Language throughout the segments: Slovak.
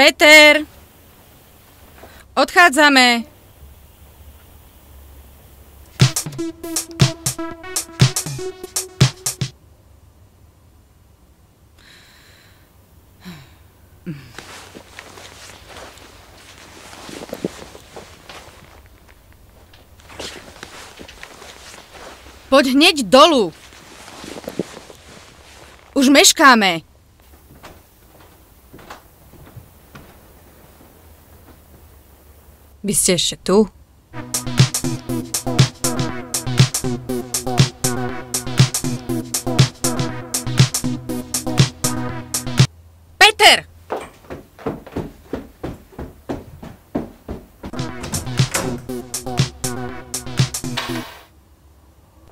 Peter! Odchádzame! Poď hneď dolu! Už meškáme! Vy ste ešte tu? Peter!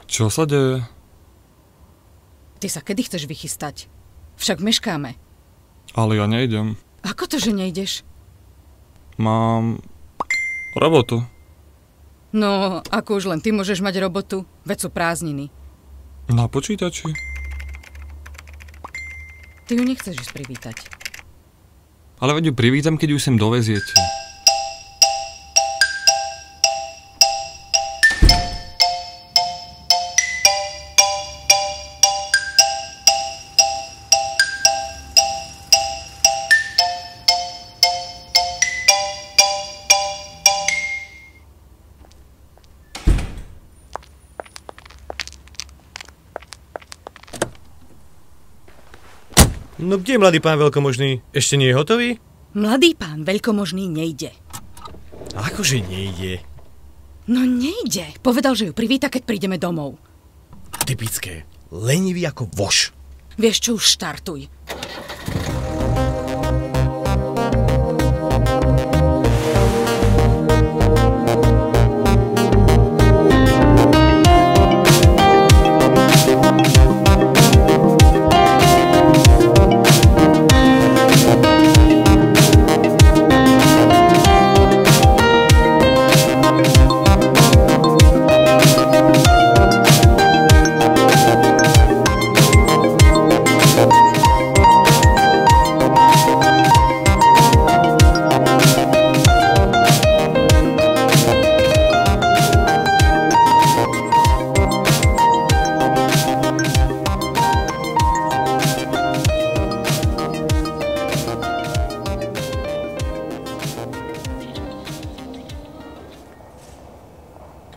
Čo sa deje? Ty sa kedy chceš vychystať? Však meškáme. Ale ja nejdem. Ako to, že nejdeš? Mám robotu. No, ako už len ty môžeš mať robotu? Veď sú prázdniny. Na počítači? Ty ju nechceš ísť privítať. Ale veď ju privítam, keď ju sem doveziete. No kde je mladý pán veľkomožný? Ešte nie je hotový? Mladý pán veľkomožný nejde. Akože nejde? No nejde. Povedal, že ju privíta, keď prídeme domov. Typické. Lenivý ako voš. Vieš čo, už štartuj.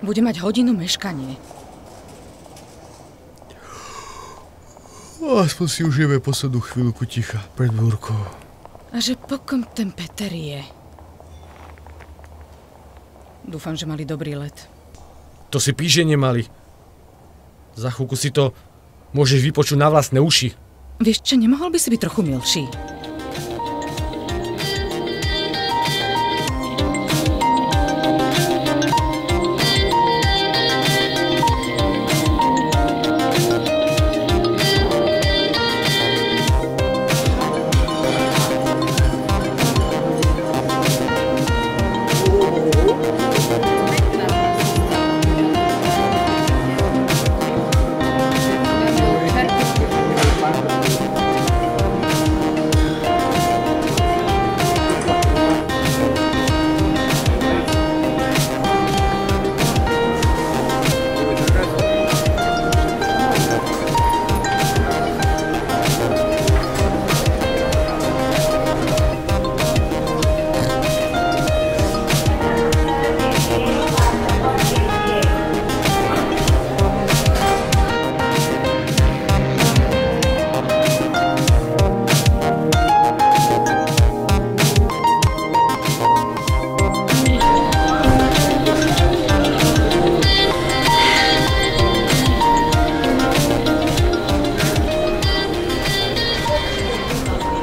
Bude mať hodinu meškanie. Aspoň si užijeme poslednú chvíľku ticha pred búrkou. A že pokom ten Peter je? Dúfam, že mali dobrý let. To si píše nemali. Za chvíľku si to môžeš vypočuť na vlastné uši. Vieš čo, nemohol by si byť trochu milší?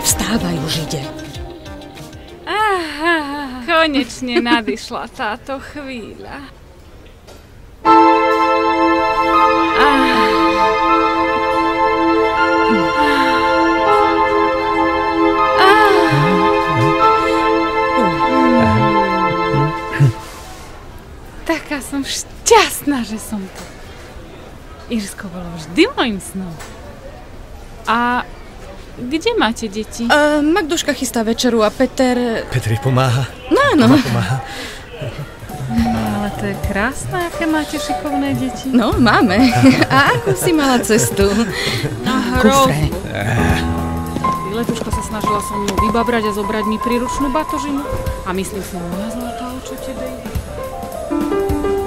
Vstávaj, už ide. Konečne nadišla táto chvíľa. Taká som šťastná, že som tu. Írsko bolo vždy mojím snom. A Kde máte deti? Magduška chystá večeru a Peter... Petri pomáha. No áno. Pomáha. Ale to je krásne, aké máte šikovné deti. No, máme. A ako si mala cestu? Na hrozbu. Letuška sa snažila so mnou vybabrať a zobrať mi príručnú batožinu. A myslím si, moja zlatá, o čo tebe ide?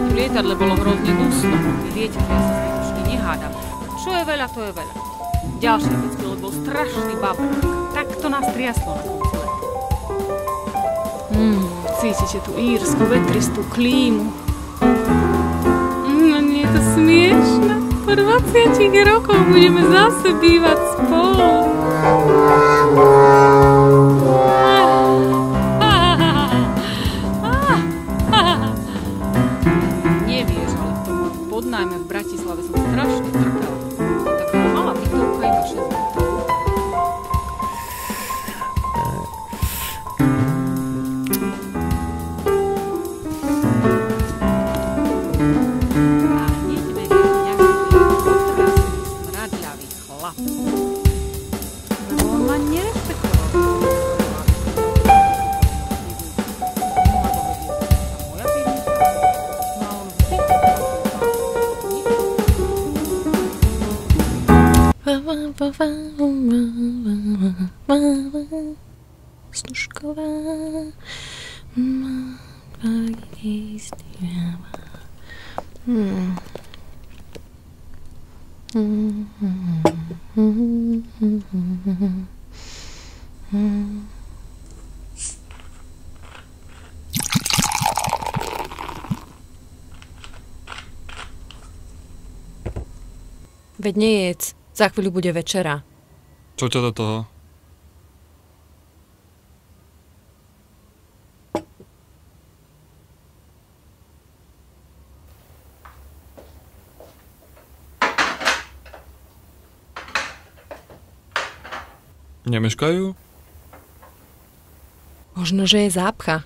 V lietadle bolo hrozne dusno. Vy viete, že ja sa s letušky nehádam. Čo je veľa, to je veľa. Ďalšia vec, bol strašný babrák. Tak to nás triaslo na konci letu. Cítite tú írsku, vetristú klímu. No nie je to smiešne. Po 20 rokoch budeme zase bývať spolu. Nevieš, ale v tom podnájme v Bratislave som strašne trpela. Taká malá bytovka iba 6 metrov. A hneď vedieť nejaký otrasný, smradľavý chlap. Lebo on ma nerešpektoval. Moja pivnica. No a on vždy Snužková Veď nejedz, za chvíľu bude večera. Čo ťa do toho? Nemeškajú? Možno, že je zápcha.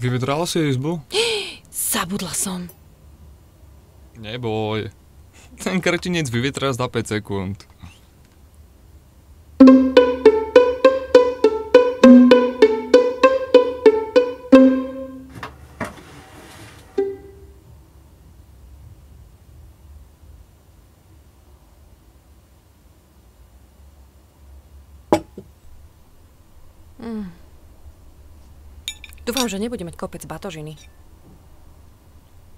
Vyvetrala si izbu? Zabudla som. Neboj. Ten kretinec vyvetrá za 5 sekúnd. Dúfam, že nebude mať kopec batožiny.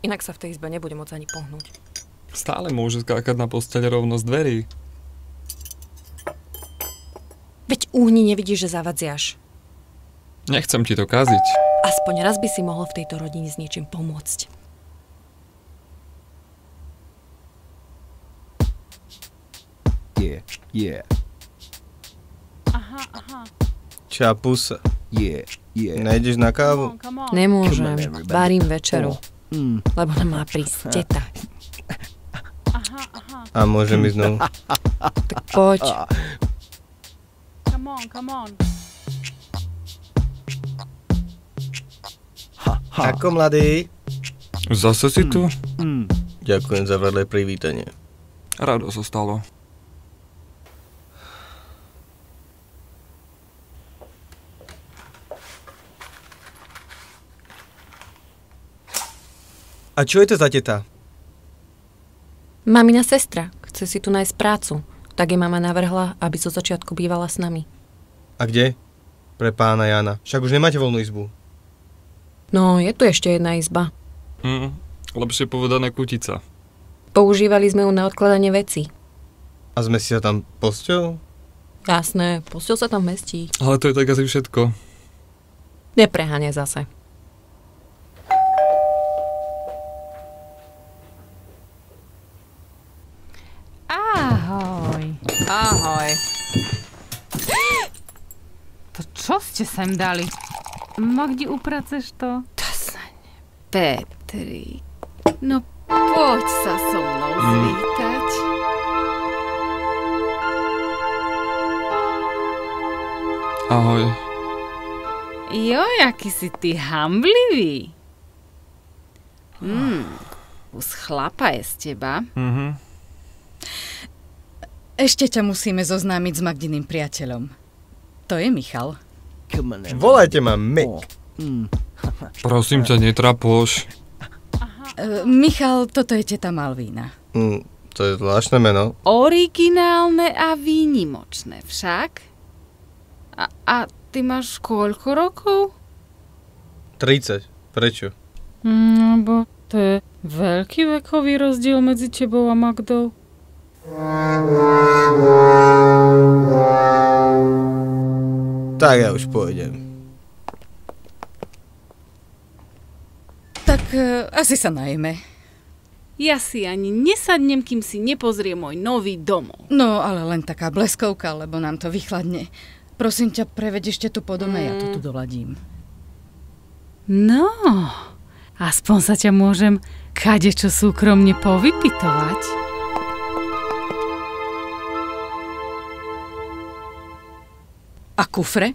Inak sa v tej izbe nebude môcť ani pohnúť. Stále môže skákať na posteľ rovno z dverí. Veď úhni nevidíš, že zavadziaš. Nechcem ti to kaziť. Aspoň raz by si mohol v tejto rodine s niečím pomôcť. Yeah. Aha. Čapusa. Yeah. Nejdeš na kávu? Come on. Nemôžem, varím večeru. Lebo nám má prísť teta. Aha. A môžem ísť znovu? Tak poď. Come on. Ako mladý? Zase si tu? Ďakujem za vrlé privítanie. Rado sa stalo. A čo je to za teta? Mamina sestra chce si tu nájsť prácu. Tak jej mama navrhla, aby zo začiatku bývala s nami. A kde? Pre pána Jana. Však už nemáte voľnú izbu. No, je tu ešte jedna izba. Lepšie povedané kutica. Používali sme ju na odkladanie vecí. A zmestí sa tam posťou? Jasné, posteľ sa tam mestí. Ale to je tak asi všetko. Nepreháňaj zase. Ahoj. To čo ste sem dali? Magdi, upraceš to? To sa ne... Petri. No poď sa so mnou zvítať. Ahoj. Joj, aký si ty hamblivý. Kus chlapa je z teba. Ešte ťa musíme zoznámiť s Magdiným priateľom. To je Michal. Volajte ma Mick. Prosím ťa, netrapoš. Michal, toto je teta Malvína. To je zvláštne meno. Originálne a výnimočné však. A ty máš koľko rokov? 30. Prečo? Bo to je veľký vekový rozdiel medzi tebou a Magdou. Tak ja už pôjdem. Tak asi sa najeme. Ja si ani nesadnem, kým si nepozrie môj nový domov. No, ale len taká bleskovka, lebo nám to vychladne. Prosím ťa, preveď ešte tu po dome, ja to tu doladím. No, aspoň sa ťa môžem kadečo súkromne povypitovať. A kufre?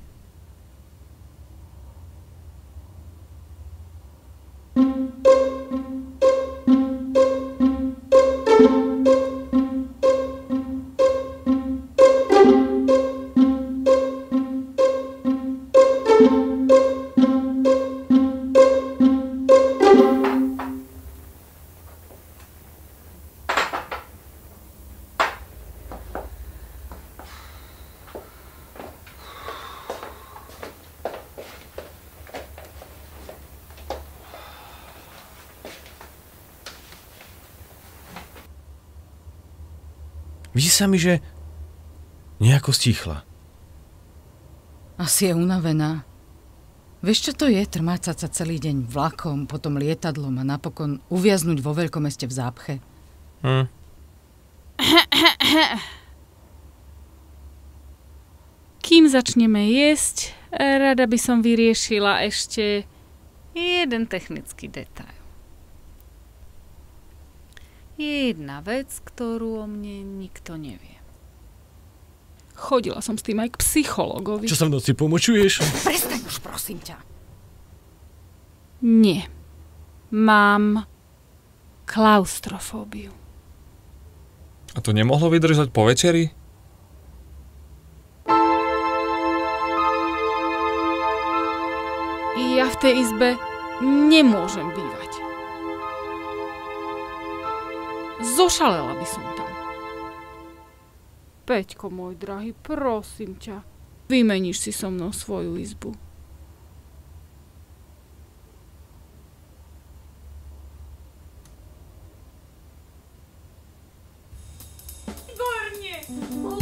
Vidí sa mi, že nejako stíchla. Asi je unavená. Vieš, čo to je trmácať sa celý deň vlakom, potom lietadlom a napokon uviaznuť vo veľkomeste v zápche? Kým začneme jesť, rada by som vyriešila ešte jeden technický detail. Je jedna vec, ktorú o mne nikto nevie. Chodila som s tým aj k psychologovi. Čo sa v noci pomočuješ? Prestaň už, prosím ťa. Nie. Mám klaustrofóbiu. A to nemohlo vydržať po večeri? Ja v tej izbe nemôžem bývať. Zošalela by som tam. Peťko, môj drahý, prosím ťa, vymeníš si so mnou svoju izbu. Výborne!